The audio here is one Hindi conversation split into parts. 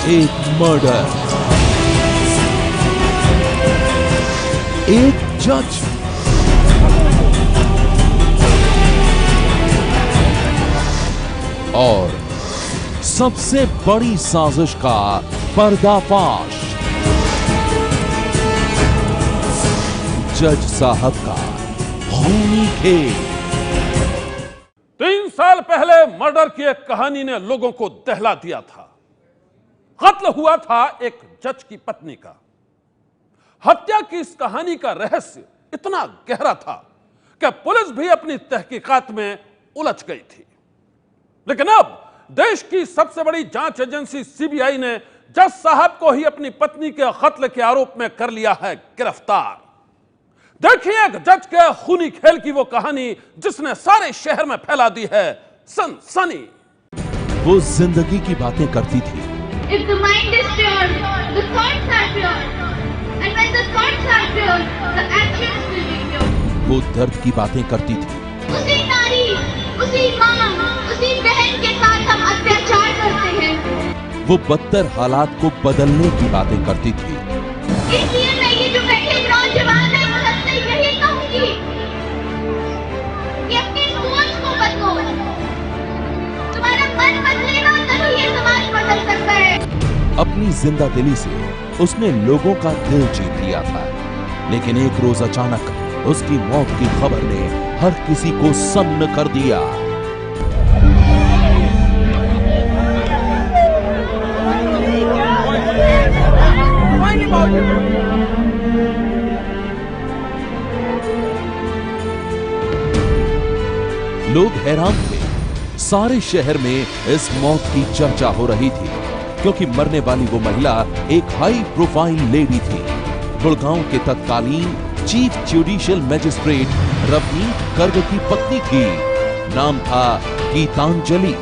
एक मर्डर, एक जज, और सबसे बड़ी साजिश का पर्दाफाश। जज साहब का खूनी खेल। 3 साल पहले मर्डर की एक कहानी ने लोगों को दहला दिया था। कत्ल हुआ था एक जज की पत्नी का। हत्या की इस कहानी का रहस्य इतना गहरा था कि पुलिस भी अपनी तहकीकात में उलझ गई थी। लेकिन अब देश की सबसे बड़ी जांच एजेंसी सीबीआई ने जज साहब को ही अपनी पत्नी के कत्ल के आरोप में कर लिया है गिरफ्तार। देखिए एक जज के खूनी खेल की वो कहानी जिसने सारे शहर में फैला दी है सनसनी। वो जिंदगी की बातें करती थी। If the mind is pure, the thoughts are pure. And when the thoughts are pure, the actions will be pure. वो दर्द की बातें करती थी। उसी नारी, उसी माँ, उसी बहन के साथ हम अत्याचार करते हैं। वो बदतर हालात को बदलने की बातें करती थी। इसलिए मैं ये जो बैठे नौजवान है वो सबसे यही कहूंगी कि अपनी सोच को बदलो। तुम्हारा मन बदलेगा तभी ये समाज बदल सकता है। अपनी जिंदा दिली से उसने लोगों का दिल जीत लिया था, लेकिन एक रोज अचानक उसकी मौत की खबर ने हर किसी को सन्न कर दिया। लोग हैरान थे। सारे शहर में इस मौत की चर्चा हो रही थी, क्योंकि मरने वाली वो महिला एक हाई प्रोफाइल लेडी थी। गुड़गांव के तत्कालीन chief judicial magistrate Ravneet Garg की पत्नी थी। नाम था गीतांजलि।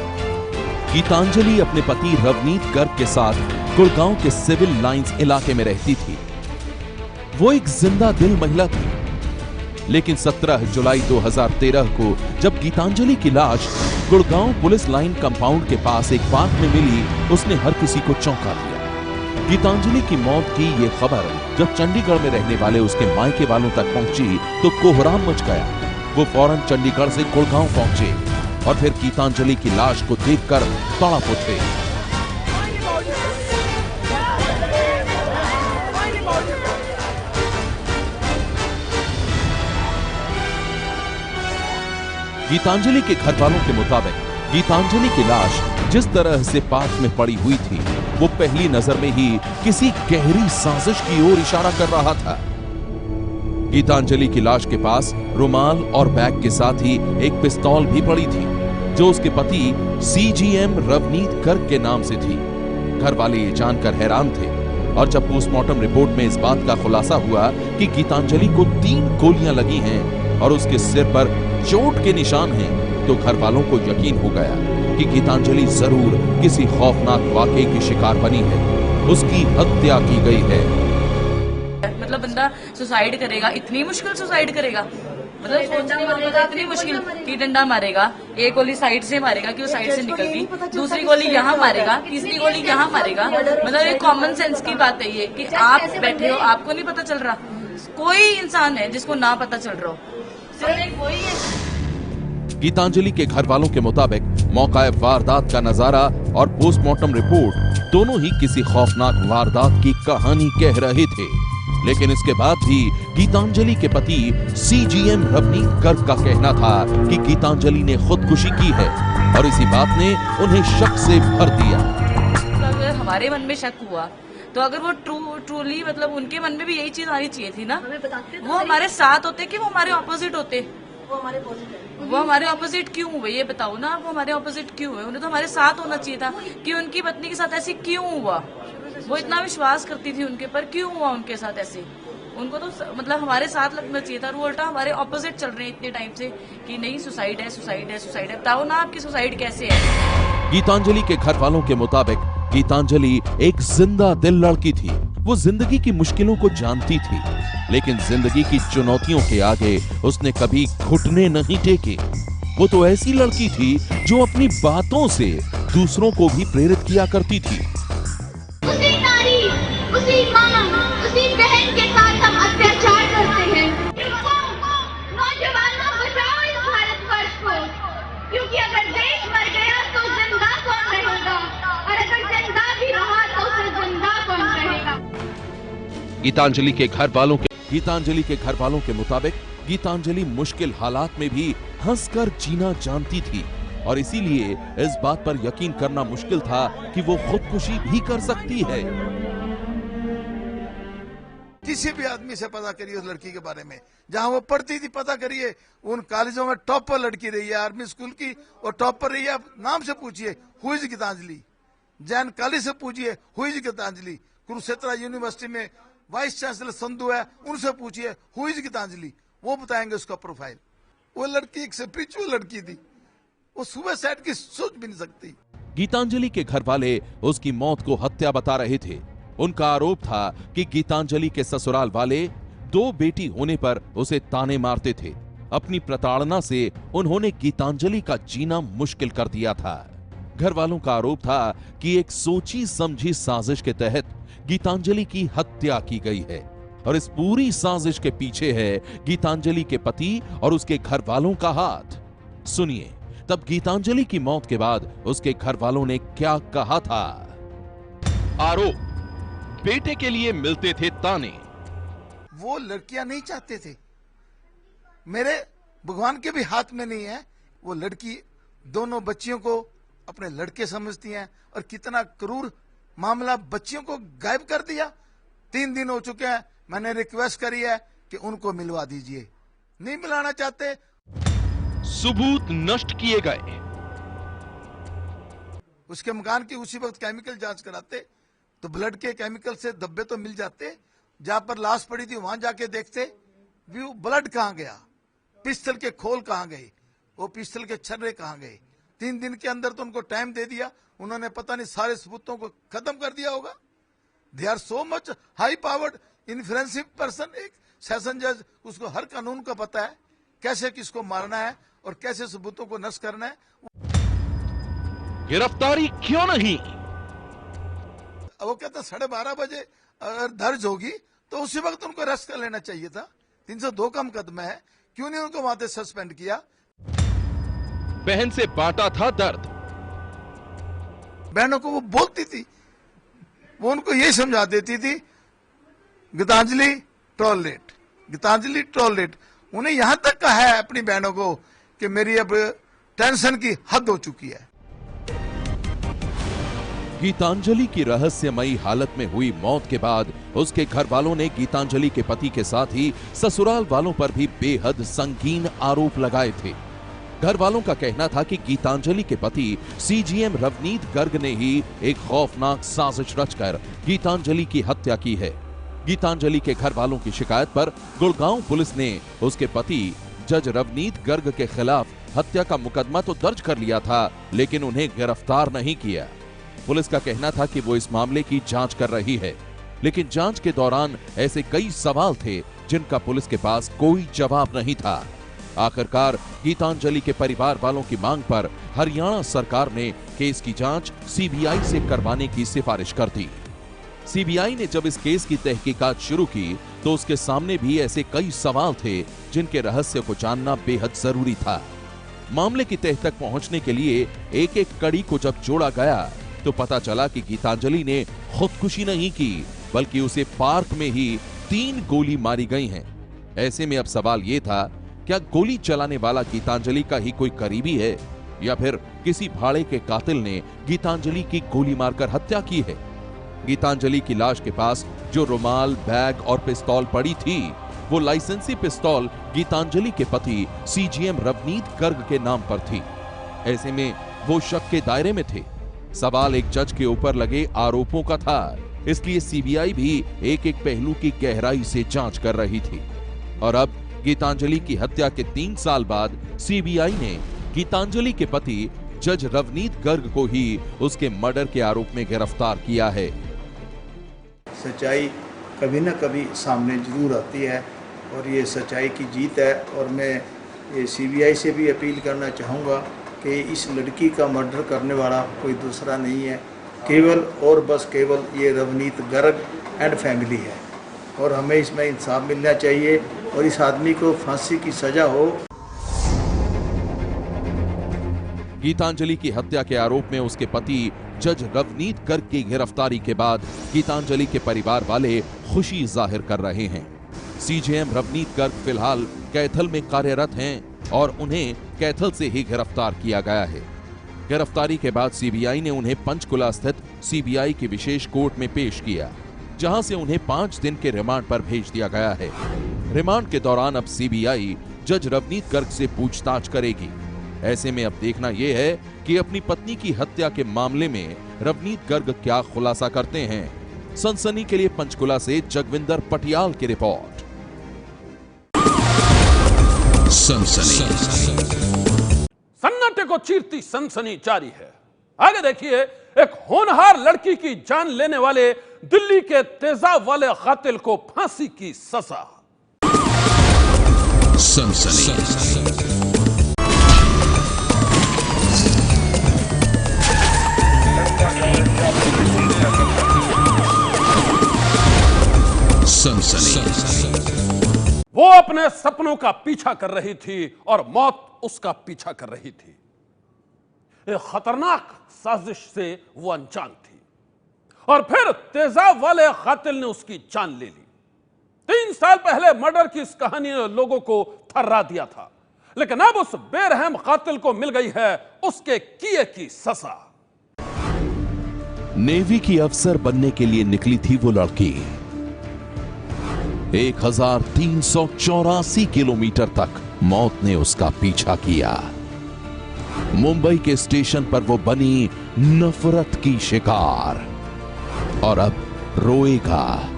गीतांजलि अपने पति रवनीत गर्ग के साथ गुड़गांव के सिविल लाइंस इलाके में रहती थी। वो एक जिंदा दिल महिला थी, लेकिन 17 जुलाई 2013 को जब गीतांजलि की लाश गुड़गांव पुलिस लाइन कंपाउंड के पास एक पार्क में मिली, उसने हर किसी को चौंका दिया। गीतांजलि की मौत की ये खबर जब चंडीगढ़ में रहने वाले उसके मायके वालों तक पहुंची तो कोहराम मच गया। वो फौरन चंडीगढ़ से गुड़गांव पहुंचे और फिर गीतांजलि की लाश को देखकर तड़प उठे। गीतांजलि के घर वालों के मुताबिक गीतांजलि की लाश जिस तरह से पार्क में पड़ी हुई थी, वो पहली नजर में ही किसी गहरी साजिश की ओर इशारा कर रहा था। गीतांजलि की लाश के पास रुमाल और बैग के साथ ही एक पिस्तौल भी पड़ी थी, जो उसके पति सीजीएम रवनीत गर्ग के नाम से थी। घर वाले ये जानकर हैरान थे, और जब पोस्टमार्टम रिपोर्ट में इस बात का खुलासा हुआ कि गीतांजलि को 3 गोलियां लगी हैं और उसके सिर पर चोट के निशान हैं, तो घर वालों को यकीन हो गया कि गीतांजलि जरूर किसी खौफनाक वाकये की शिकार बनी है। उसकी हत्या की गई है। मतलब बंदा सुसाइड करेगा, इतनी मुश्किल सुसाइड करेगा, मतलब सोचने वाले का इतनी मुश्किल कि डंडा मारेगा, एक गोली साइड से मारेगा कि वो साइड से निकल गई, दूसरी गोली यहाँ मारेगा, तीसरी गोली यहाँ मारेगा। मतलब एक कॉमन सेंस की बात है ये कि आप बैठे हो, आपको नहीं पता चल रहा। कोई इंसान है जिसको ना पता चल रहा हो, सिर्फ एक वही है। गीतांजलि के घर वालों के मुताबिक मौका वारदात का नजारा और पोस्टमार्टम रिपोर्ट दोनों ही किसी खौफनाक वारदात की कहानी कह रहे थे। लेकिन इसके बाद भी गीतांजलि के पति सीजीएम रवनीत गर्ग का कहना था कि गीतांजलि ने खुदकुशी की है, और इसी बात ने उन्हें शक से भर दिया। अगर हमारे मन में शक हुआ तो अगर वो ट्रूली मतलब उनके मन में भी यही चीज आनी चाहिए थी ना। वो हमारे साथ होते कि वो हमारे ऑपोजिट होते? वो हमारे ऑपोजिट क्यों हुए ये बताओ ना। वो हमारे ऑपोजिट क्यों हुए? उन्हें तो हमारे साथ होना चाहिए था कि उनकी पत्नी के साथ ऐसे क्यों हुआ। वो इतना विश्वास करती थी उनके पर, क्यों हुआ उनके साथ ऐसे? उनको तो मतलब हमारे साथ लगना चाहिए था। वो उल्टा हमारे ऑपोजिट चल रहे हैं इतने टाइम से कि नहीं सुसाइड है, सुसाइड है, सुसाइड है। बताओ ना आपकी सुसाइड कैसे है? गीतांजलि के घर वालों के मुताबिक गीतांजलि एक जिंदा दिल लड़की थी। वो जिंदगी की मुश्किलों को जानती थी, लेकिन जिंदगी की चुनौतियों के आगे उसने कभी घुटने नहीं टेके। वो तो ऐसी लड़की थी जो अपनी बातों से दूसरों को भी प्रेरित किया करती थी। उसी माँ, उसी बहन के साथ हम अत्याचार करते हैं। नौजवानों, बचाओ इस भारतवर्ष को, क्योंकि अगर देश मर गया तो जिंदा कौन रहेगा, और अगर जिंदा भी रहा तो उसे जिंदा कौन रहेगा। गीतांजलि के घर वालों के मुताबिक गीतांजलि मुश्किल हालात में भी हंसकर जीना जानती थी और इसीलिए इस बात पर यकीन करना मुश्किल था कि वो खुदकुशी भी कर सकती है। किसी भी आदमी से पता करिए उस लड़की के बारे में, जहां वो पढ़ती थी पता करिए, उन कॉलेजों में टॉपर लड़की रही है, आर्मी स्कूल की और टॉपर रही है। आप नाम से पूछिए who is Gitanjali, Jain college से पूछिए who is Gitanjali, Kurukshetra university में वाइस चांसलर संधू है, उनसे पूछिए हु इज गीतांजलि, वो बताएंगे उसका प्रोफाइल। वो लड़की एक स्पिरिचुअल लड़की थी, वो सुसाइड की सोच भी नहीं सकती। गीतांजलि के घर वाले उसकी मौत को हत्या बता रहे थे। उनका आरोप था कि गीतांजलि के ससुराल वाले 2 बेटी होने पर उसे ताने मारते थे। अपनी प्रताड़ना से उन्होंने गीतांजलि का जीना मुश्किल कर दिया था। घर वालों का आरोप था कि एक सोची समझी साजिश के तहत गीतांजलि की हत्या की गई है और इस पूरी साजिश के पीछे है गीतांजलि के पति और उसके घर वालों का हाथ। सुनिए तब गीतांजलि की मौत के बाद उसके घर वालों ने क्या कहा था। आरोप, बेटे के लिए मिलते थे ताने। वो लड़कियां नहीं चाहते थे, मेरे भगवान के भी हाथ में नहीं है। वो लड़की दोनों बच्चियों को अपने लड़के समझती हैं और कितना क्रूर मामला, बच्चियों को गायब कर दिया। 3 दिन हो चुके हैं, मैंने रिक्वेस्ट करी है कि उनको मिलवा दीजिए, नहीं मिलाना चाहते। सबूत नष्ट किए गए। उसके मकान की उसी वक्त केमिकल जांच कराते तो ब्लड के केमिकल से धब्बे तो मिल जाते। जहां पर लाश पड़ी थी वहां जाके देखते वो ब्लड कहां गया, पिस्टल के खोल कहां गए, वो पिस्टल के छर्रे कहां गए। 3 दिन के अंदर तो उनको टाइम दे दिया, उन्होंने पता नहीं सारे सबूतों को खत्म कर दिया होगा। They are so much high powered influencive person. एक सेशन जज, उसको हर कानून का पता है कैसे किसको मारना है और कैसे सबूतों को नष्ट करना है। गिरफ्तारी क्यों नहीं? वो कहता 12:30 बजे अगर दर्ज होगी तो उसी वक्त उनको अरेस्ट कर लेना चाहिए था। 302 का मुकदमा है, क्यों नहीं उनको वहां से सस्पेंड किया? बहन से बांटा था दर्द। बहनों को वो बोलती थी, वो उनको ये समझा देती थी गीतांजलि टॉयलेट, गीतांजलि टॉयलेट। उन्हें यहां तक कहा है अपनी बहनों को कि मेरी अब टेंशन की हद हो चुकी है। गीतांजलि की रहस्यमयी हालत में हुई मौत के बाद उसके घर वालों ने गीतांजलि के पति के साथ ही ससुराल वालों पर भी बेहद संगीन आरोप लगाए थे। घर वालों का कहना था कि गीतांजलि के पति सीजीएम रवनीत गर्ग ने ही एक खौफनाक साजिश रचकर गीतांजलि की हत्या की है। गीतांजलि के घर वालों की शिकायत पर गुड़गांव पुलिस ने उसके पति जज रवनीत गर्ग के खिलाफ हत्या का मुकदमा तो दर्ज कर लिया था, लेकिन उन्हें गिरफ्तार नहीं किया। पुलिस का कहना था कि वो इस मामले की जांच कर रही है, लेकिन जांच के दौरान ऐसे कई सवाल थे जिनका पुलिस के पास कोई जवाब नहीं था। आखिरकार गीतांजलि के परिवार वालों की मांग पर हरियाणा सरकार ने केस की जांच सीबीआई से करवाने की सिफारिश कर दी। सीबीआई ने जब इस केस की तहकीकात शुरू की तो उसके सामने भी ऐसे कई सवाल थे जिनके रहस्य को जानना बेहद जरूरी था। मामले की तह तक पहुंचने के लिए एक एक कड़ी को जब जोड़ा गया तो पता चला कि गीतांजलि ने खुदकुशी नहीं की, बल्कि उसे पार्क में ही 3 गोली मारी गई हैं। ऐसे में अब सवाल यह था, क्या गोली चलाने वाला गीतांजलि का ही कोई करीबी है या फिर किसी भाड़े के कातिल ने गीतांजलि की गोली मारकर हत्या की है? गीतांजलि की लाश के पास जो रुमाल, बैग और पिस्तौल पड़ी थी, वो लाइसेंसी पिस्तौल गीतांजलि के पति सीजीएम रवनीत गर्ग के नाम पर थी। ऐसे में वो शक के दायरे में थे। सवाल एक जज के ऊपर लगे आरोपों का था, इसलिए सीबीआई भी एक एक पहलू की गहराई से जांच कर रही थी। और अब गीतांजलि की हत्या के 3 साल बाद सीबीआई ने गीतांजलि के पति जज रवनीत गर्ग को ही उसके मर्डर के आरोप में गिरफ्तार किया है। सच्चाई कभी न कभी सामने जरूर आती है और ये सच्चाई की जीत है। और मैं ये सीबीआई से भी अपील करना चाहूँगा कि इस लड़की का मर्डर करने वाला कोई दूसरा नहीं है, केवल और बस केवल ये रवनीत गर्ग एंड फैमिली है और हमें इसमें इंसाफ मिलना चाहिए और इस आदमी को फांसी की सज़ा हो। गीतांजलि की हत्या के आरोप में उसके पति जज रवनीत गर्ग की गिरफ्तारी के बाद गीतांजलि के परिवार वाले खुशी जाहिर कर रहे हैं। सीजेएम रवनीत गर्ग फिलहाल कैथल में कार्यरत हैं और उन्हें कैथल से ही गिरफ्तार किया गया है। गिरफ्तारी के बाद सीबीआई ने उन्हें पंचकुला स्थित सीबीआई की विशेष कोर्ट में पेश किया, जहां से उन्हें 5 दिन के रिमांड पर भेज दिया गया है। रिमांड के दौरान अब सीबीआई जज रवनीत गर्ग से पूछताछ करेगी। ऐसे में अब देखना यह है कि अपनी पत्नी की हत्या के मामले में रवनीत गर्ग क्या खुलासा करते हैं। सनसनी के लिए पंचकुला से जगविंदर पटियाल की रिपोर्ट। सन्नाटे को चीरती सनसनी जारी है। आगे देखिए, एक होनहार लड़की की जान लेने वाले दिल्ली के तेजाब वाले कातिल को फांसी की सजा। वो अपने सपनों का पीछा कर रही थी और मौत उसका पीछा कर रही थी। एक खतरनाक साजिश से वो अनजान थी और फिर तेजाब वाले कातिल ने उसकी जान ले ली। 3 साल पहले मर्डर की इस कहानी ने लोगों को थर्रा दिया था, लेकिन अब उस बेरहम कातिल को मिल गई है उसके किए की सजा। नेवी की अफसर बनने के लिए निकली थी वो लड़की। 1384 किलोमीटर तक मौत ने उसका पीछा किया। मुंबई के स्टेशन पर वो बनी नफरत की शिकार और अब रोएगा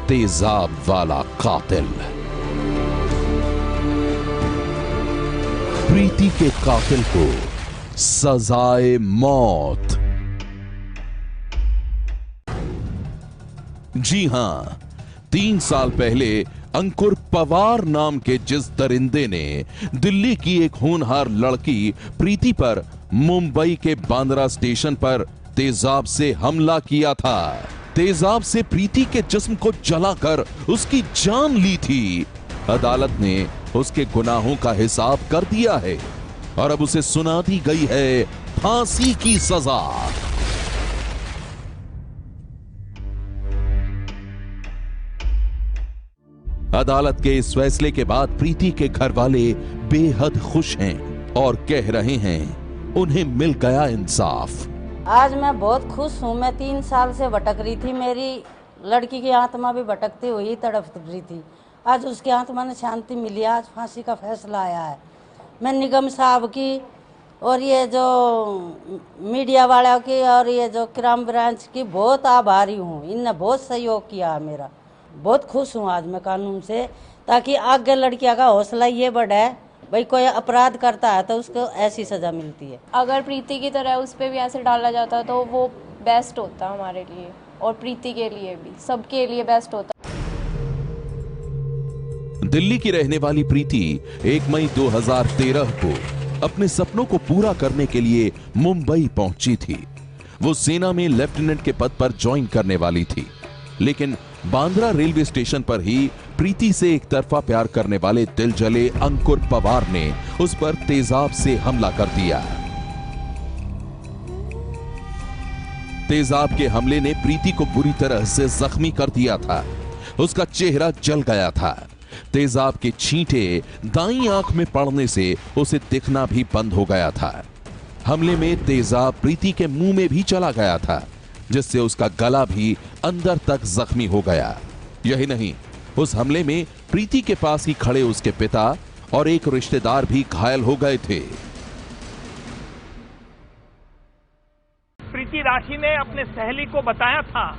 तेजाब वाला कातिल। प्रीति के कातिल को सजाए मौत। जी हां, 3 साल पहले अंकुर पवार नाम के जिस दरिंदे ने दिल्ली की एक होनहार लड़की प्रीति पर मुंबई के बांद्रा स्टेशन पर तेजाब से हमला किया था, तेजाब से प्रीति के जिस्म को जलाकर उसकी जान ली थी। अदालत ने उसके गुनाहों का हिसाब कर दिया है और अब उसे सुना दी गई है फांसी की सजा। अदालत के इस फैसले के बाद प्रीति के घर वाले बेहद खुश हैं और कह रहे हैं उन्हें मिल गया इंसाफ। आज मैं बहुत खुश हूँ। मैं 3 साल से भटक रही थी, मेरी लड़की की आत्मा भी भटकती हुई तड़प रही थी। आज उसकी आत्मा ने शांति मिली। आज फांसी का फैसला आया है। मैं निगम साहब की और ये जो मीडिया वालों की और ये जो क्राइम ब्रांच की बहुत आभारी हूँ। इनने बहुत सहयोग किया है मेरा। बहुत खुश हूँ आज मैं कानून से, ताकि आगे लड़कियां का हौसला ये बढ़े, भाई कोई अपराध करता है तो उसको ऐसी सजा मिलती है। अगर प्रीति की तरह उस पर भी ऐसे डाला जाता तो वो बेस्ट होता हमारे लिए और प्रीति के लिए भी, सबके लिए बेस्ट होता। दिल्ली की रहने वाली प्रीति 1 मई 2013 को अपने सपनों को पूरा करने के लिए मुंबई पहुंची थी। वो सेना में लेफ्टिनेंट के पद पर ज्वाइन करने वाली थी, लेकिन बांद्रा रेलवे स्टेशन पर ही प्रीति से एक तरफा प्यार करने वाले दिल जले अंकुर पवार ने उस पर तेजाब से हमला कर दिया। तेजाब के हमले ने प्रीति को बुरी तरह से जख्मी कर दिया था। उसका चेहरा जल गया था। तेजाब के छींटे दाईं आंख में पड़ने से उसे दिखना भी बंद हो गया था। हमले में तेजाब प्रीति के मुंह में भी चला गया था, जिससे उसका गला भी अंदर तक जख्मी हो गया। यही नहीं, उस हमले में प्रीति के पास ही खड़े उसके पिता और एक रिश्तेदार भी घायल हो गए थे। प्रीति राशि ने अपने सहेली को बताया था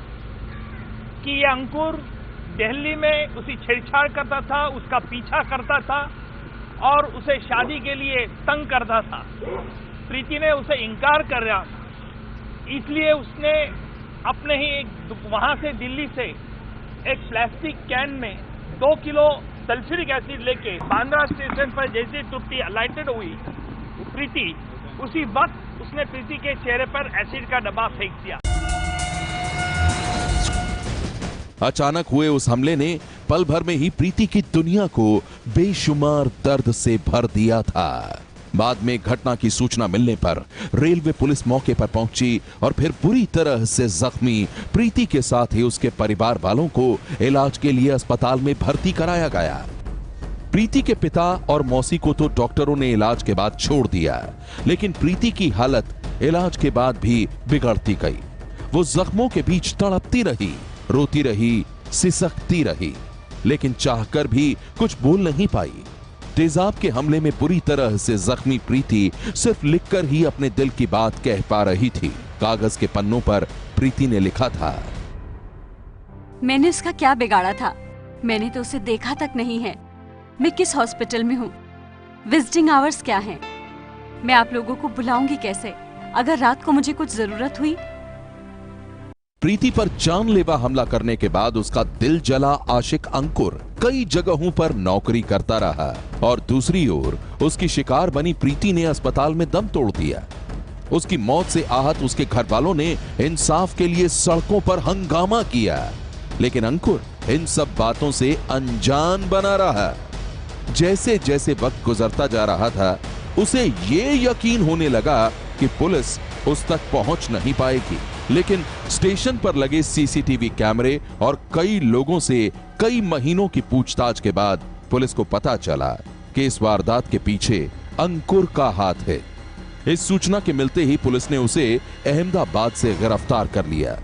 कि ये अंकुर दिल्ली में उसे छेड़छाड़ करता था, उसका पीछा करता था और उसे शादी के लिए तंग करता था। प्रीति ने उसे इनकार कर रहा था, इसलिए उसने अपने ही वहां से दिल्ली से एक प्लास्टिक कैन में 2 किलो सल्फ्यूरिक एसिड लेके बांद्रा स्टेशन पर जैसे टुट्टी अलाइटेड हुई प्रीति, उसी वक्त उसने प्रीति के चेहरे पर एसिड का डब्बा फेंक दिया। अचानक हुए उस हमले ने पल भर में ही प्रीति की दुनिया को बेशुमार दर्द से भर दिया था। बाद में घटना की सूचना मिलने पर रेलवे पुलिस मौके पर पहुंची और फिर बुरी तरह से जख्मी प्रीति के साथ ही उसके परिवार वालों को इलाज के लिए अस्पताल में भर्ती कराया गया। प्रीति के पिता और मौसी को तो डॉक्टरों ने इलाज के बाद छोड़ दिया, लेकिन प्रीति की हालत इलाज के बाद भी बिगड़ती गई। वो जख्मों के बीच तड़पती रही, रोती रही, सिसकती रही, लेकिन चाहकर भी कुछ बोल नहीं पाई। तेजाब के हमले में बुरी तरह से जख्मी प्रीति सिर्फ लिखकर ही अपने दिल की बात कह पा रही थी। कागज के पन्नों पर प्रीति ने लिखा था, मैंने उसका क्या बिगाड़ा था? मैंने तो उसे देखा तक नहीं है। मैं किस हॉस्पिटल में हूँ? विजिटिंग आवर्स क्या हैं? मैं आप लोगों को बुलाऊंगी कैसे अगर रात को मुझे कुछ जरूरत हुई? प्रीति पर जानलेवा हमला करने के बाद उसका दिल जला आशिक अंकुर कई जगहों पर नौकरी करता रहा और दूसरी ओर उसकी शिकार बनी प्रीति ने अस्पताल में दम तोड़ दिया। उसकी मौत से आहत उसके घर वालों ने इंसाफ के लिए सड़कों पर हंगामा किया, लेकिन अंकुर इन सब बातों से अनजान बना रहा। जैसे जैसे वक्त गुजरता जा रहा था, उसे ये यकीन होने लगा कि पुलिस उस तक पहुंच नहीं पाएगी, लेकिन स्टेशन पर लगे सीसीटीवी कैमरे और कई लोगों से कई महीनों की पूछताछ के बाद पुलिस को पता चला कि इस वारदात के पीछे अंकुर का हाथ है। इस सूचना के मिलते ही पुलिस ने उसे अहमदाबाद से गिरफ्तार कर लिया।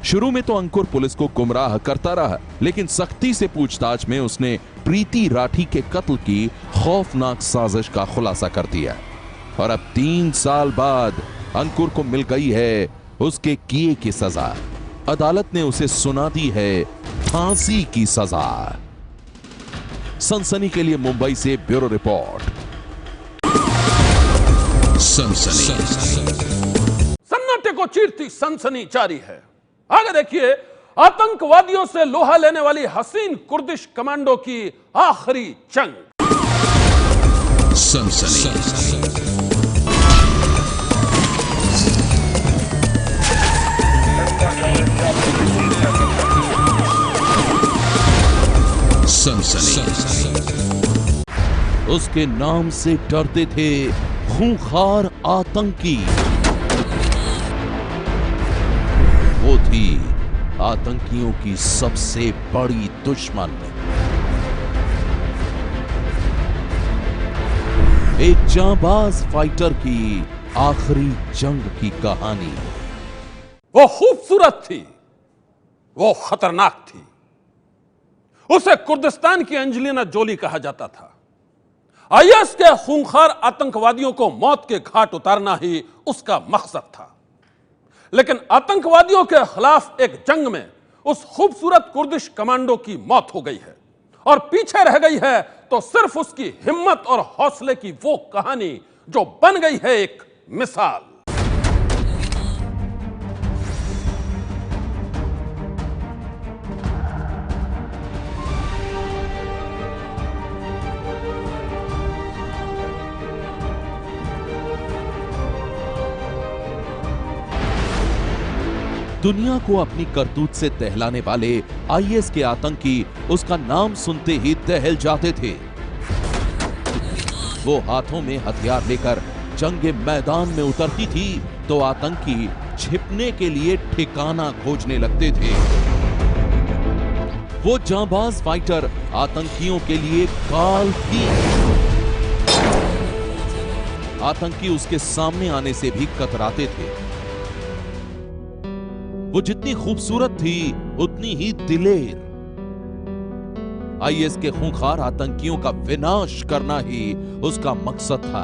शुरू में तो अंकुर पुलिस को गुमराह करता रहा, लेकिन सख्ती से पूछताछ में उसने प्रीति राठी के कत्ल की खौफनाक साजिश का खुलासा कर दिया और अब 3 साल बाद अंकुर को मिल गई है उसके किए की सजा। अदालत ने उसे सुना दी है फांसी की सजा। सनसनी के लिए मुंबई से ब्यूरो रिपोर्ट। सन्नाटे को चीरती सनसनी जारी है। आगे देखिए, आतंकवादियों से लोहा लेने वाली हसीन कुर्दिश कमांडो की आखिरी जंग। उसके नाम से डरते थे खूंखार आतंकी। वो थी आतंकियों की सबसे बड़ी दुश्मन। एक जांबाज फाइटर की आखिरी जंग की कहानी। वो खूबसूरत थी, वो खतरनाक थी। उसे कुर्दिस्तान की एंजेलिना जोली कहा जाता था। आईएस के खूंखार आतंकवादियों को मौत के घाट उतारना ही उसका मकसद था, लेकिन आतंकवादियों के खिलाफ एक जंग में उस खूबसूरत कुर्दिश कमांडो की मौत हो गई है और पीछे रह गई है तो सिर्फ उसकी हिम्मत और हौसले की वो कहानी जो बन गई है एक मिसाल। दुनिया को अपनी करतूत से दहलाने वाले आईएस के आतंकी उसका नाम सुनते ही दहल जाते थे। वो हाथों में हथियार लेकर जंगे मैदान में उतरती थी तो आतंकी छिपने के लिए ठिकाना खोजने लगते थे। वो जांबाज फाइटर आतंकियों के लिए काल थी। आतंकी उसके सामने आने से भी कतराते थे। वो जितनी खूबसूरत थी उतनी ही दिलेर। आईएस के खूंखार आतंकियों का विनाश करना ही उसका मकसद था।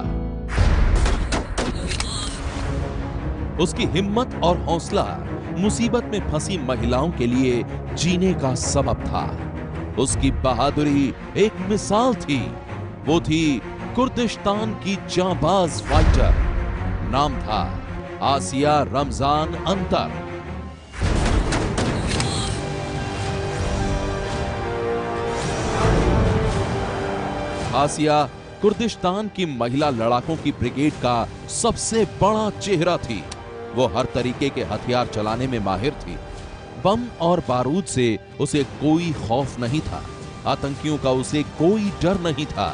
उसकी हिम्मत और हौसला मुसीबत में फंसी महिलाओं के लिए जीने का सबब था। उसकी बहादुरी एक मिसाल थी। वो थी कुर्दिस्तान की जांबाज फाइटर। नाम था आसिया रमजान अंतर। आसिया कुर्दिस्तान की महिला लड़ाकों की ब्रिगेड का सबसे बड़ा चेहरा थी। वो हर तरीके के हथियार चलाने में माहिर थी। बम और बारूद से उसे कोई खौफ नहीं था, आतंकियों का उसे कोई डर नहीं था,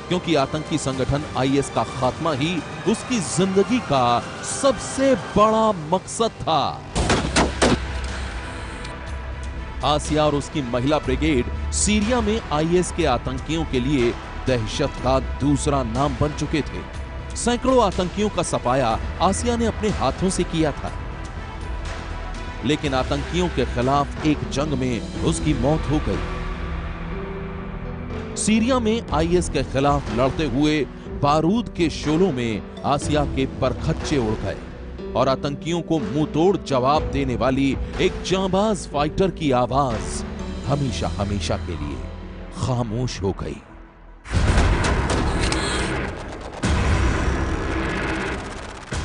क्योंकि आतंकी संगठन आईएस का खात्मा ही उसकी जिंदगी का सबसे बड़ा मकसद था। आसिया और उसकी महिला ब्रिगेड सीरिया में आईएस के आतंकियों के लिए दहशत का दूसरा नाम बन चुके थे। सैकड़ों आतंकियों का सफाया आसिया ने अपने हाथों से किया था, लेकिन आतंकियों के खिलाफ एक जंग में उसकी मौत हो गई। सीरिया में आईएस के खिलाफ लड़ते हुए बारूद के शोलों में आसिया के परखच्चे उड़ गए और आतंकियों को मुंह तोड़ जवाब देने वाली एक जांबाज फाइटर की आवाज हमेशा हमेशा के लिए खामोश हो गई।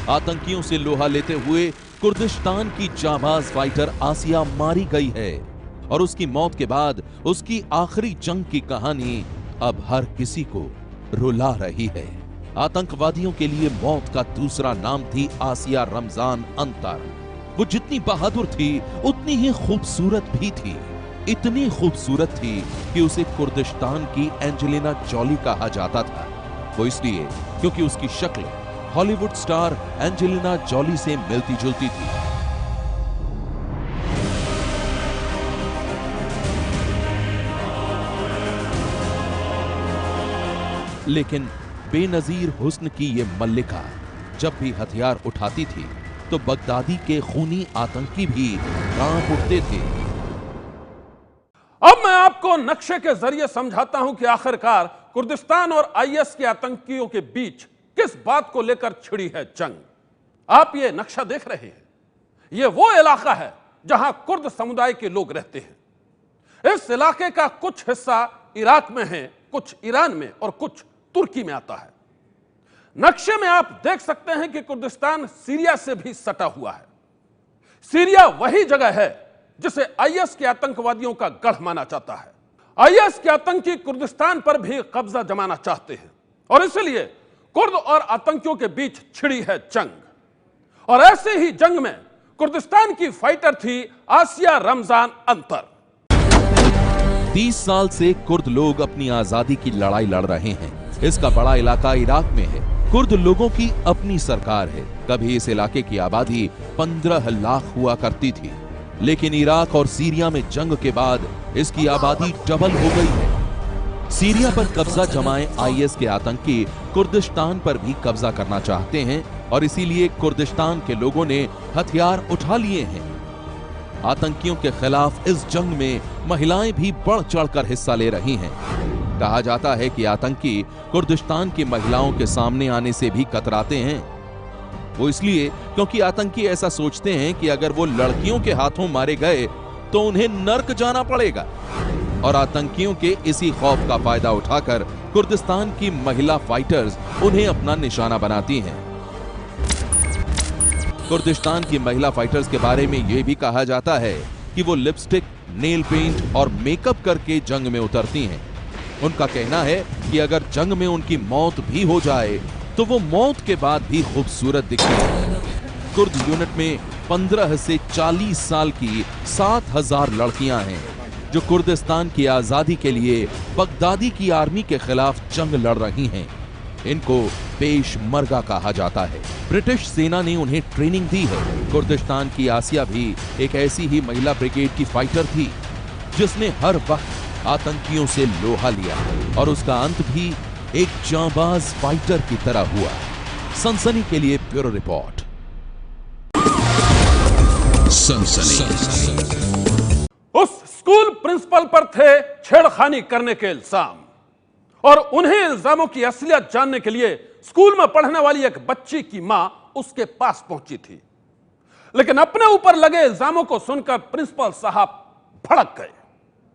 आतंकियों से लोहा लेते हुए कुर्दिस्तान की जांबाज फाइटर आसिया मारी गई है और उसकी मौत के बाद उसकी आखिरी जंग की कहानी अब हर किसी को रुला रही है। आतंकवादियों के लिए मौत का दूसरा नाम थी आसिया रमजान अंतर। वो जितनी बहादुर थी उतनी ही खूबसूरत भी थी। इतनी खूबसूरत थी कि उसे कुर्दिस्तान की एंजेलिना जॉली कहा जाता था। वो इसलिए क्योंकि उसकी शक्ल हॉलीवुड स्टार एंजेलिना जॉली से मिलती जुलती थी। लेकिन बेनजीर हुस्न की ये मल्लिका जब भी हथियार उठाती थी तो बगदादी के खूनी आतंकी भी कांप उठते थे। अब मैं आपको नक्शे के जरिए समझाता हूं कि आखिरकार कुर्दिस्तान और आईएस के आतंकियों के बीच किस बात को लेकर छिड़ी है जंग। आप ये नक्शा देख रहे हैं, ये वो इलाका है जहां कुर्द समुदाय के लोग रहते हैं। इस इलाके का कुछ हिस्सा इराक में है, कुछ ईरान में और कुछ तुर्की में आता है। नक्शे में आप देख सकते हैं कि कुर्दिस्तान सीरिया से भी सटा हुआ है। सीरिया वही जगह है जिसे आईएस के आतंकवादियों का गढ़ माना जाता है। आईएस के आतंकी कुर्दिस्तान पर भी कब्जा जमाना चाहते हैं और इसलिए कुर्द और आतंकियों के बीच छिड़ी है जंग। और ऐसे ही जंग में कुर्दिस्तान की फाइटर थी आसिया रमजान अंतर। 30 साल से कुर्द लोग अपनी आजादी की लड़ाई लड़ रहे हैं। इसका बड़ा इलाका इराक में है। कुर्द लोगों की अपनी सरकार है। कभी इस इलाके की आबादी 15 लाख हुआ करती थी, लेकिन इराक और सीरिया में जंग के बाद इसकी आबादी डबल हो गई है। सीरिया पर कब्जा जमाए आईएस के आतंकी कुर्दिस्तान पर भी कब्जा करना चाहते हैं और इसीलिए कुर्दिस्तान के लोगों ने हथियार उठा लिए हैं। आतंकियों के खिलाफ इस जंग में महिलाएं भी बढ़ चढ़कर हिस्सा ले रही हैं। कहा जाता है कि आतंकी कुर्दिस्तान की महिलाओं के सामने आने से भी कतराते हैं। वो इसलिए क्योंकि आतंकी ऐसा सोचते हैं कि अगर वो लड़कियों के हाथों मारे गए तो उन्हें नर्क जाना पड़ेगा, और आतंकियों के इसी खौफ का फायदा उठाकर कुर्दिस्तान की महिला फाइटर्स उन्हें अपना निशाना बनाती हैं। कुर्दिस्तान की महिला फाइटर्स के बारे में यह भी कहा जाता है कि वो लिपस्टिक, नेल पेंट और मेकअप करके जंग में उतरती हैं। उनका कहना है कि अगर जंग में उनकी मौत भी हो जाए तो वो मौत के बाद भी खूबसूरत दिखती है। कुर्द यूनिट में 15 से 40 साल की 7000 लड़कियां हैं जो कुर्दिस्तान की आजादी के लिए बगदादी की आर्मी के खिलाफ जंग लड़ रही हैं। इनको पेशमर्गा कहा जाता है। ब्रिटिश सेना ने उन्हें ट्रेनिंग दी है। कुर्दिस्तान की आसिया भी एक ऐसी ही महिला ब्रिगेड की फाइटर थी जिसने हर वक्त आतंकियों से लोहा लिया और उसका अंत भी एक जांबाज फाइटर की तरह हुआ। सनसनी के लिए ब्यूरो रिपोर्ट। सनसनी। उस स्कूल प्रिंसिपल पर थे छेड़खानी करने के इल्जाम, और उन्हें इल्जामों की असलियत जानने के लिए स्कूल में पढ़ने वाली एक बच्ची की मां उसके पास पहुंची थी। लेकिन अपने ऊपर लगे इल्जामों को सुनकर प्रिंसिपल साहब भड़क गए।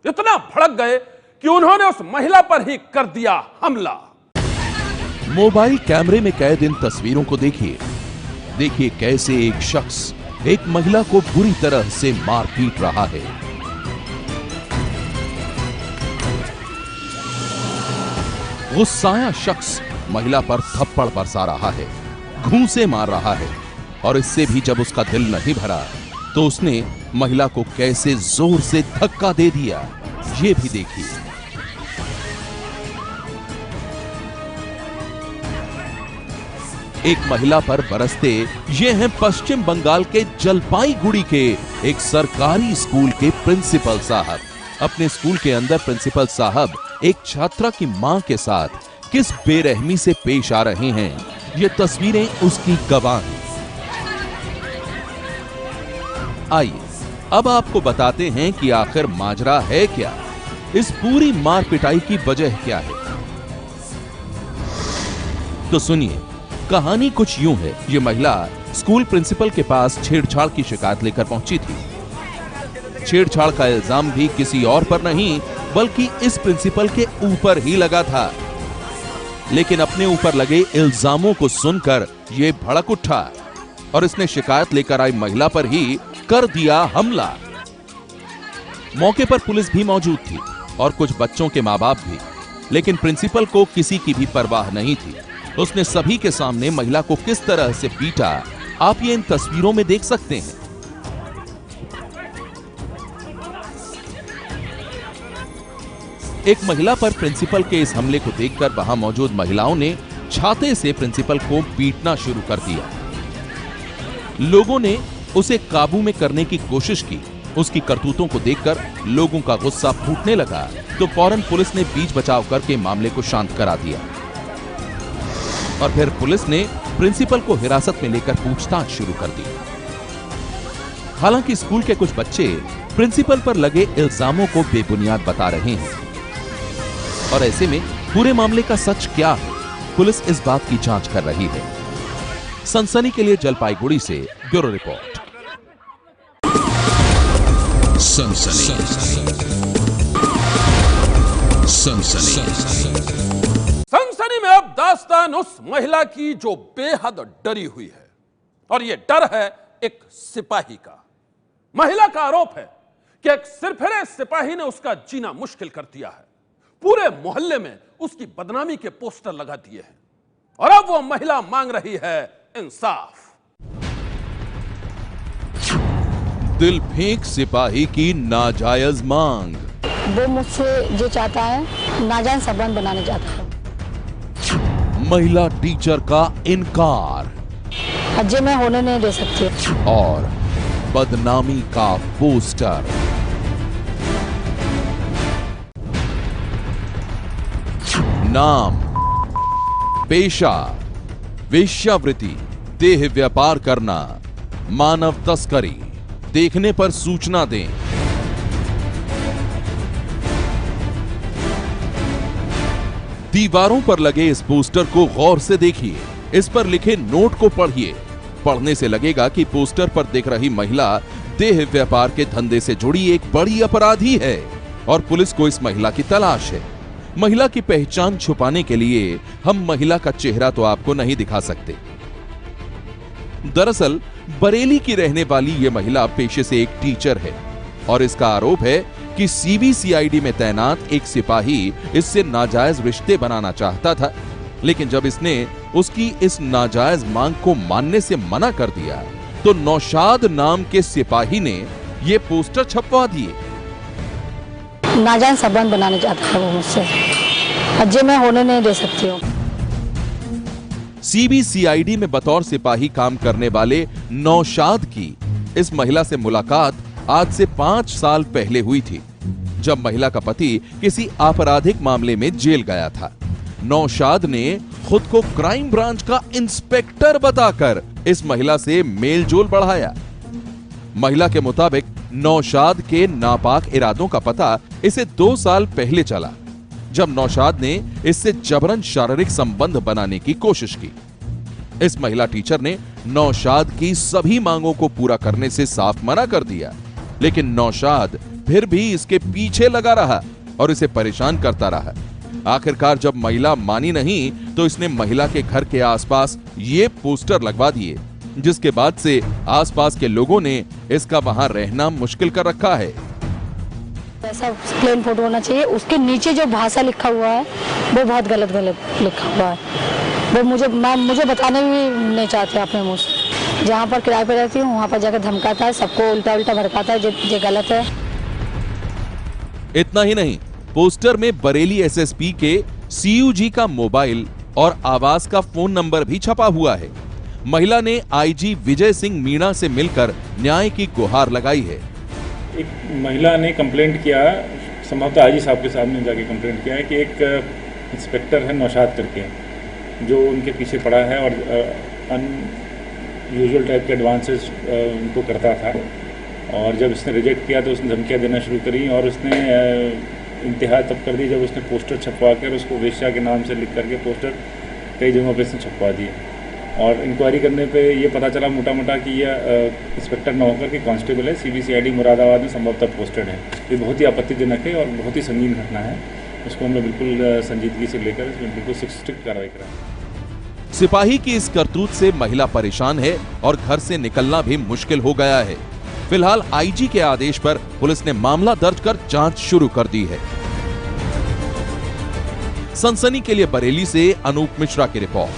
इतना भड़क गए कि उन्होंने उस महिला पर ही कर दिया हमला। मोबाइल कैमरे में कैद इन तस्वीरों को देखिए। देखिए कैसे एक शख्स एक महिला को बुरी तरह से मार पीट रहा है। गुस्साया शख्स महिला पर थप्पड़ बरसा रहा है, घूंसे मार रहा है, और इससे भी जब उसका दिल नहीं भरा तो उसने महिला को कैसे जोर से धक्का दे दिया, ये भी देखिए। एक महिला पर बरसते ये हैं पश्चिम बंगाल के जलपाईगुड़ी के एक सरकारी स्कूल के प्रिंसिपल साहब। अपने स्कूल के अंदर प्रिंसिपल साहब एक छात्रा की मां के साथ किस बेरहमी से पेश आ रहे हैं, ये तस्वीरें उसकी गवाह हैं। आइए अब आपको बताते हैं कि आखिर माजरा है क्या, इस पूरी मार पिटाई की वजह क्या है। तो सुनिए, कहानी कुछ यूं है। ये महिला स्कूल प्रिंसिपल के पास छेड़छाड़ की शिकायत लेकर पहुंची थी। छेड़छाड़ का इल्जाम भी किसी और पर नहीं बल्कि इस प्रिंसिपल के ऊपर ही लगा था। लेकिन अपने ऊपर लगे इल्जामों को सुनकर ये भड़क उठा और इसने शिकायत लेकर आई महिला पर ही कर दिया हमला। मौके पर पुलिस भी मौजूद थी और कुछ बच्चों के मां बाप भी, लेकिन प्रिंसिपल को किसी की भी परवाह नहीं थी। उसने सभी के सामने महिला को किस तरह से पीटा, आप ये इन तस्वीरों में देख सकते हैं। एक महिला पर प्रिंसिपल के इस हमले को देखकर वहां मौजूद महिलाओं ने छाते से प्रिंसिपल को पीटना शुरू कर दिया। लोगों ने उसे काबू में करने की कोशिश की। उसकी करतूतों को देखकर लोगों का गुस्सा फूटने लगा तो फौरन पुलिस ने बीच बचाव करके मामले को शांत करा दिया और फिर पुलिस ने प्रिंसिपल को हिरासत में लेकर पूछताछ शुरू कर दी। हालांकि स्कूल के कुछ बच्चे प्रिंसिपल पर लगे इल्जामों को बेबुनियाद बता रहे हैं और ऐसे में पूरे मामले का सच क्या है, पुलिस इस बात की जांच कर रही है। सनसनी के लिए जलपाईगुड़ी से ब्यूरो रिपोर्ट। सनसनी में अब दास्तान उस महिला की जो बेहद डरी हुई है और यह डर है एक सिपाही का। महिला का आरोप है कि एक सिरफिरे सिपाही ने उसका जीना मुश्किल कर दिया है। पूरे मोहल्ले में उसकी बदनामी के पोस्टर लगा दिए हैं और अब वो महिला मांग रही है इंसाफ। दिल फेंक सिपाही की नाजायज मांग। वो मुझसे जो चाहता है नाजायज संबंध बनाने चाहता है। महिला टीचर का इनकार। अजय मैं होने नहीं दे सकती। और बदनामी का पोस्टर। नाम, पेशा, वेश्यावृत्ति, देह व्यापार करना, मानव तस्करी, देखने पर सूचना दें। दीवारों पर लगे इस पोस्टर को गौर से देखिए, इस पर लिखे नोट को पढ़िए। पढ़ने से लगेगा कि पोस्टर पर दिख रही महिला देह व्यापार के धंधे से जुड़ी एक बड़ी अपराधी है और पुलिस को इस महिला की तलाश है। महिला की पहचान छुपाने के लिए हम महिला का चेहरा तो आपको नहीं दिखा सकते। दरअसल बरेली की रहने वाली यह महिला पेशे से एक टीचर है और इसका आरोप है कि सीबीसीआईडी में तैनात एक सिपाही इससे नाजायज रिश्ते बनाना चाहता था, लेकिन जब इसने उसकी इस नाजायज मांग को मानने से मना कर दिया तो नौशाद नाम के सिपाही ने यह पोस्टर छपवा दिए। नाजायज संबंध बनाने चाहता है वो मुझसे। अजय मैं होने नहीं दे सकती हूँ। सीबीसीआईडी में बतौर सिपाही काम करने वाले नौशाद की इस महिला से मुलाकात आज से 5 साल पहले हुई थी, जब महिला का पति किसी आपराधिक मामले में जेल गया था। नौशाद ने खुद को क्राइम ब्रांच का इंस्पेक्टर बताकर इस महिला से मेलजोल बढ़ाया। महिला के मुताबिक नौशाद के नापाक इरादों का पता इसे 2 साल पहले चला, जब नौशाद ने इससे जबरन शारीरिक संबंध बनाने की कोशिश की। इस महिला टीचर ने नौशाद की सभी मांगों को पूरा करने से साफ मना कर दिया, लेकिन नौशाद फिर भी इसके पीछे लगा रहा और इसे परेशान करता रहा। आखिरकार जब महिला मानी नहीं तो इसने महिला के घर के आसपास ये पोस्टर लगवा दिए, जिसके बाद से आसपास के लोगों ने इसका वहां रहना मुश्किल कर रखा है। ऐसा प्लेन फोटो होना चाहिए, उसके नीचे जो भाषा लिखा हुआ है वो बहुत गलत लिखा हुआ है। वो मुझे बताने भी नहीं चाहते अपने मुझ। जहाँ पर किराए पर रहती हूँ वहाँ पर जाकर धमकाता है, सबको उल्टा उल्टा भड़काता है, ये गलत है। इतना ही नहीं, पोस्टर में बरेली एसएसपी के सीयूजी का मोबाइल और आवास का फोन नंबर भी छपा हुआ है। महिला ने आईजी विजय सिंह मीणा से मिलकर न्याय की गुहार लगाई है। एक महिला ने कंप्लेंट किया, संभवतः आईजी साहब के सामने जाके कंप्लेंट किया है कि एक इंस्पेक्टर है नौशाद करके, जो उनके पीछे पड़ा है और अनयूजुअल टाइप के एडवांसेस उनको करता था। और जब उसने रिजेक्ट किया तो उसने धमकियाँ देना शुरू करी और उसने इंतहा तब कर दी जब उसने पोस्टर छपवा कर उसको वेश्या के नाम से लिख करके पोस्टर कई जगहों पे उसने छपवा दिए। और इंक्वायरी करने पे ये पता चला मोटा मोटा कि यह इंस्पेक्टर न होकर के कांस्टेबल है, CBCID मुरादाबाद में संभवतः पोस्टेड है। ये बहुत ही आपत्तिजनक है और बहुत ही संगीन घटना है। उसको हमने बिल्कुल संजीदगी से लेकर इसमें बिल्कुल स्ट्रिक्ट कार्रवाई कराई। सिपाही की इस करतूत से महिला परेशान है और घर से निकलना भी मुश्किल हो गया है। फिलहाल आईजी के आदेश पर पुलिस ने मामला दर्ज कर जांच शुरू कर दी है। सनसनी के लिए बरेली से अनूप मिश्रा की रिपोर्ट।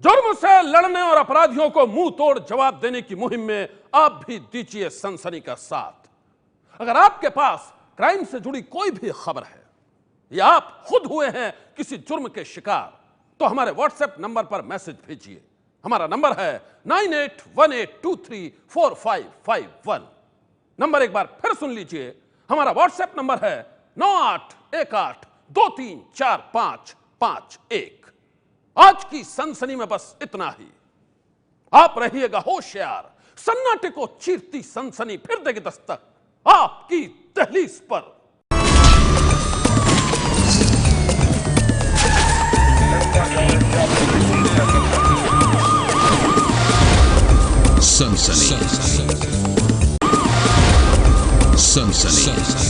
जुर्म से लड़ने और अपराधियों को मुंह तोड़ जवाब देने की मुहिम में आप भी दीजिए सनसनी का साथ। अगर आपके पास क्राइम से जुड़ी कोई भी खबर है या आप खुद हुए हैं किसी जुर्म के शिकार, तो हमारे व्हाट्सएप नंबर पर मैसेज भेजिए। हमारा नंबर है 9818234551। नंबर एक बार फिर सुन लीजिए, हमारा व्हाट्सएप नंबर है 9818234551। आज की सनसनी में बस इतना ही। आप रहिएगा होशियार, सन्नाटे को चीरती सनसनी फिर देगी दस्तक आपकी दहलीज पर। सनसनी।